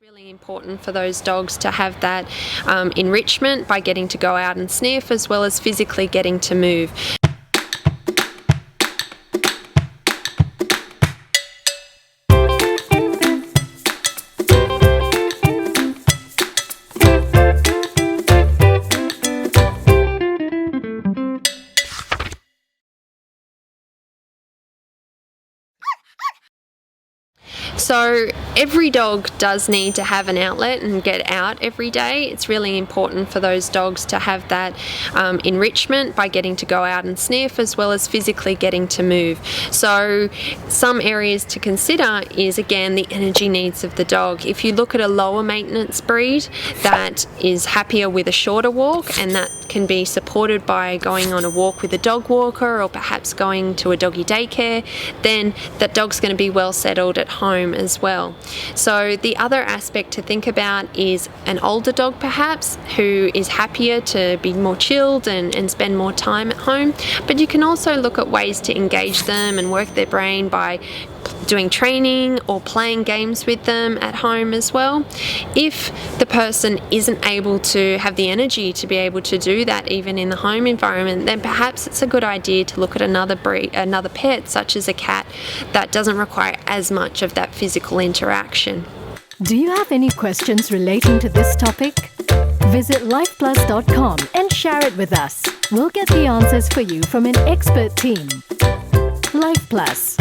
Really important for those dogs to have that enrichment by getting to go out and sniff, as well as physically getting to move. So every dog does need to have an outlet and get out every day. It's really important for those dogs to have that enrichment by getting to go out and sniff, as well as physically getting to move. So some areas to consider is, again, the energy needs of the dog. If you look at a lower maintenance breed that is happier with a shorter walk, and that can be supported by going on a walk with a dog walker or perhaps going to a doggy daycare, then that dog's going to be well settled at home as well. So the other aspect to think about is an older dog perhaps who is happier to be more chilled and spend more time at home, but you can also look at ways to engage them and work their brain by doing training or playing games with them at home as well. If the person isn't able to have the energy to be able to do that even in the home environment, then perhaps it's a good idea to look at another breed, another pet such as a cat that doesn't require as much of that physical interaction. Do you have any questions relating to this topic? Visit lifeplus.com and share it with us. We'll get the answers for you from an expert team. Life Plus.